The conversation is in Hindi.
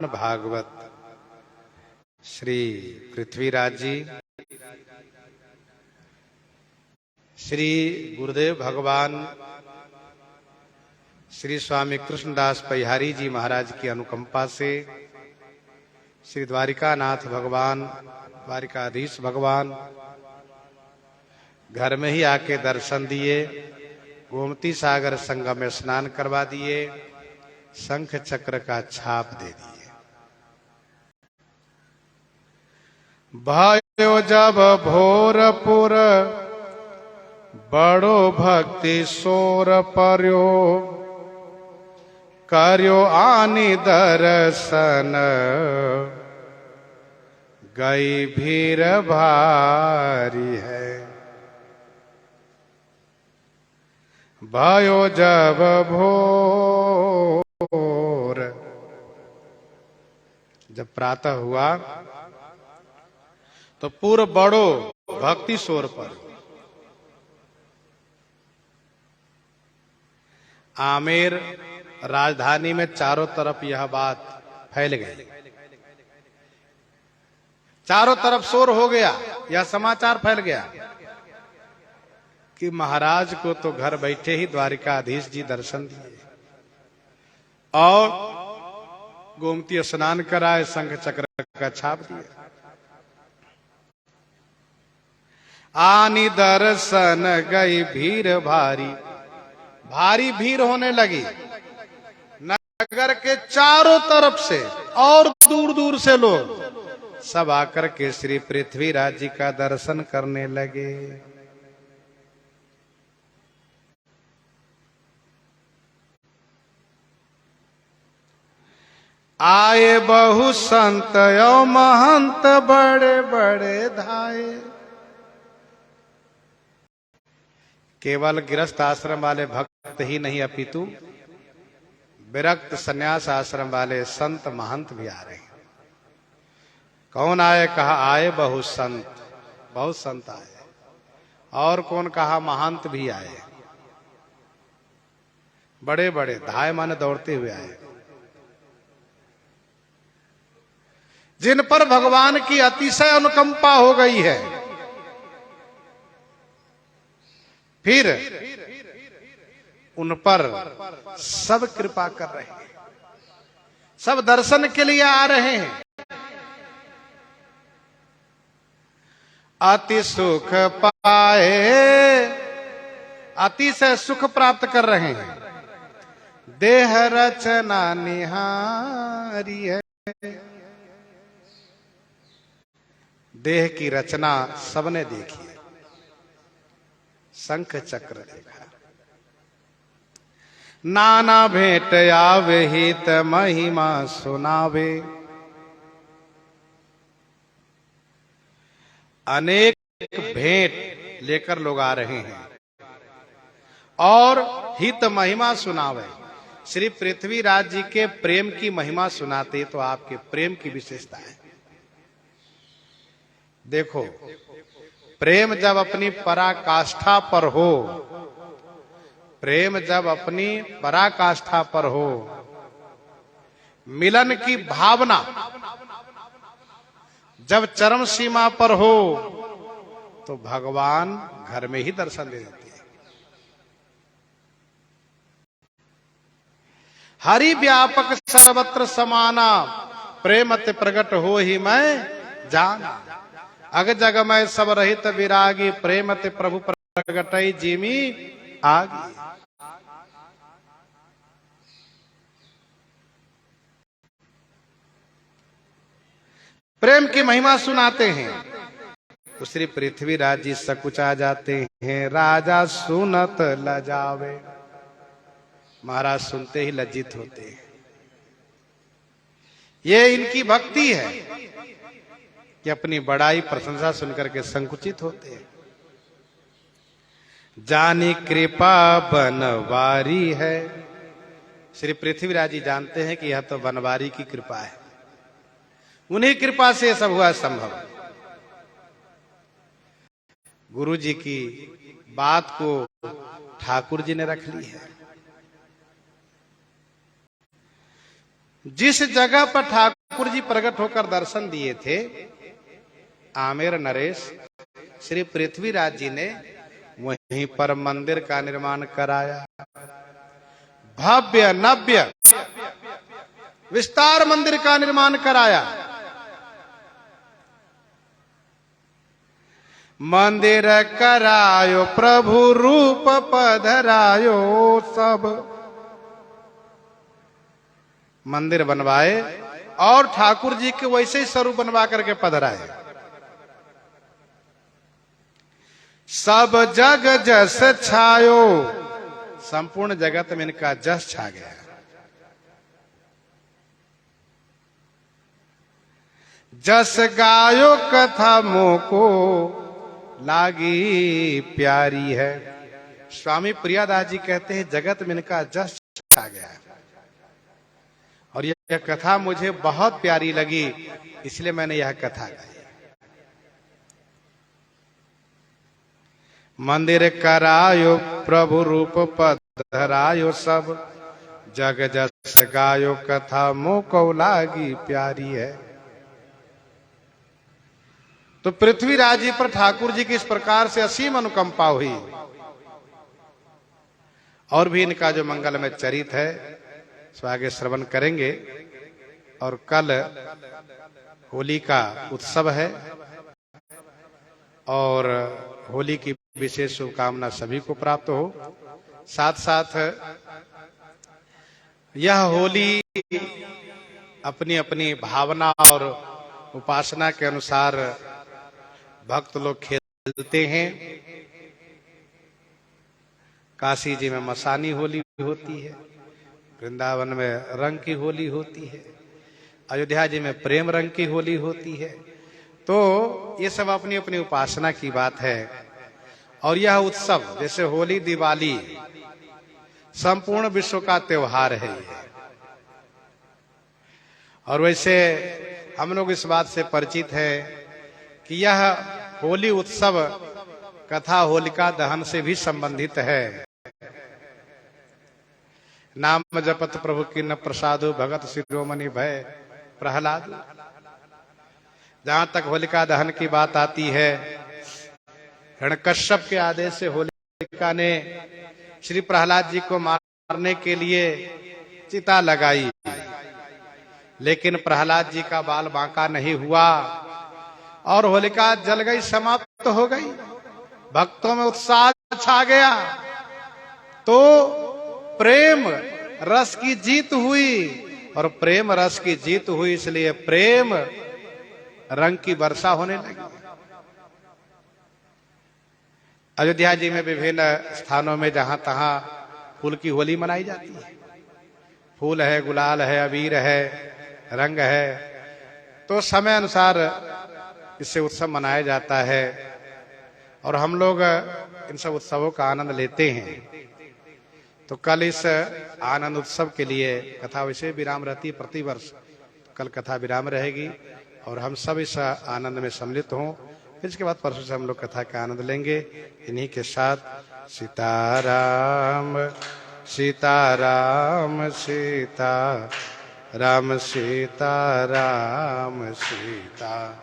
भागवत श्री पृथ्वीराज जी, श्री गुरुदेव भगवान श्री स्वामी कृष्णदास परिहारी जी महाराज की अनुकंपा से श्री द्वारिकानाथ भगवान, द्वारिकाधीश भगवान घर में ही आके दर्शन दिए, गोमती सागर संगम में स्नान करवा दिए, शंख चक्र का छाप दे दिए। भयो जब भोरपुर बड़ो भक्ति सोर पर्यो, कर्यो आनी दर्शन गई भीड़ भारी है। भयो जब भोर, जब प्रातः हुआ तो पूर्व बड़ो भक्ति शोर पर आमेर राजधानी में चारों तरफ यह बात फैल गई, चारों तरफ शोर हो गया, यह समाचार फैल गया कि महाराज को तो घर बैठे ही द्वारिकाधीश जी दर्शन दिए और गोमती स्नान कराए, शंख चक्र का छाप दिए। आनी दर्शन गई भीड़ भारी, भारी भीड़ होने लगी। नगर के चारों तरफ से और दूर दूर से लोग सब आकर के श्री पृथ्वीराज जी का दर्शन करने लगे। आए बहु संत यो महंत बड़े बड़े धाये। केवल गृहस्थ आश्रम वाले भक्त ही नहीं अपितु विरक्त संन्यास आश्रम वाले संत महंत भी आ रहे हैं। कौन आए? कहा आए बहुत संत, बहुत संत आए। और कौन? कहा महंत भी आए, बड़े बड़े धाय माने दौड़ते हुए आए, जिन पर भगवान की अतिशय अनुकंपा हो गई है। फिर उन पर सब कृपा कर रहे हैं, सब दर्शन के लिए आ रहे हैं। अति सुख पाए, अतिशय सुख प्राप्त कर रहे हैं। देह रचना निहारी है, देह की रचना सबने देखी है, शंख चक्र देखा। नाना भेंट आवे हित महिमा सुनावे, अनेक भेंट लेकर लोग आ रहे हैं और हित महिमा सुनावे। श्री पृथ्वीराज जी के प्रेम की महिमा सुनाते तो आपके प्रेम की विशेषता है। देखो, प्रेम जब अपनी पराकाष्ठा पर हो, प्रेम जब अपनी पराकाष्ठा पर हो, मिलन की भावना जब चरम सीमा पर हो, तो भगवान घर में ही दर्शन दे देते हैं। हरि व्यापक सर्वत्र समाना, प्रेमत प्रगट हो ही मैं जाना। अग जग में सब रहित विरागी, प्रेमते प्रभु प्रगटई जिमी आगी। प्रेम की महिमा सुनाते हैं तो श्री पृथ्वीराज जी सकुचा जाते हैं। राजा सुनत लजावे, महाराज सुनते ही लज्जित होते हैं। ये इनकी भक्ति है कि अपनी बड़ाई प्रशंसा सुनकर के संकुचित होते हैं। जानी कृपा बनवारी है, श्री पृथ्वीराज जी जानते हैं कि यह तो बनवारी की कृपा है, उन्हीं कृपा से सब हुआ संभव। गुरु जी की बात को ठाकुर जी ने रख ली है। जिस जगह पर ठाकुर जी प्रकट होकर दर्शन दिए थे, आमेर नरेश श्री पृथ्वीराज जी ने वहीं पर मंदिर का निर्माण कराया। भव्य नव्य विस्तार मंदिर का निर्माण कराया। मंदिर करायो प्रभु रूप पधरायो, सब मंदिर बनवाए और ठाकुर जी के वैसे ही स्वरूप बनवा करके पधराए। सब जग जस छायो, संपूर्ण जगत में इनका जस छा गया। जस गायो कथा मोको लागी प्यारी है। स्वामी प्रियादास जी कहते हैं जगत में इनका जस छा गया और यह कथा मुझे बहुत प्यारी लगी, इसलिए मैंने यह कथा गाई। मंदिर करायो प्रभु रूप पधरायो, सब जग जस गायो कथा मोको लागी प्यारी है। तो पृथ्वीराज जी पर ठाकुर जी की इस प्रकार से असीम अनुकंपा हुई। और भी इनका जो मंगलमय चरित है सो आगे श्रवण करेंगे। और कल होली का उत्सव है और होली की विशेष शुभकामना सभी को प्राप्त हो। साथ साथ यह होली अपनी अपनी भावना और उपासना के अनुसार भक्त लोग खेलते हैं। काशी जी में मसानी होली होती है, वृंदावन में रंग की होली होती है, अयोध्या जी में प्रेम रंग की होली होती है। तो ये सब अपनी अपनी उपासना की बात है। और यह उत्सव जैसे होली दिवाली संपूर्ण विश्व का त्योहार है ये। और वैसे हम लोग इस बात से परिचित है कि यह होली उत्सव कथा होलिका दहन से भी संबंधित है। नाम जपत प्रभु की न प्रसादु, भगत शिरोमणि भय प्रहलाद। जहां तक होलिका दहन की बात आती है, हिरण्यकश्यप के आदेश से होलिका ने श्री प्रहलाद जी को मारने के लिए चिता लगाई, लेकिन प्रहलाद जी का बाल बांका नहीं हुआ और होलिका जल गई, समाप्त हो गई। भक्तों में उत्साह छा गया। तो प्रेम रस की जीत हुई और प्रेम रस की जीत हुई इसलिए प्रेम रंग की वर्षा होने लगी। अयोध्या जी में विभिन्न स्थानों में जहां तहां फूल की होली मनाई जाती है। फूल है, गुलाल है, अबीर है, रंग है, तो समय अनुसार इससे उत्सव मनाया जाता है और हम लोग इन सब उत्सवों का आनंद लेते हैं। तो कल इस आनंद उत्सव के लिए कथा वैसे विराम रहती है प्रतिवर्ष, कल कथा विराम रहेगी और हम सब इस आनंद में सम्मिलित हों। फिर इसके बाद परसों से हम लोग कथा का आनंद लेंगे। इन्हीं के साथ सीताराम सीताराम सीता राम सीताराम सीता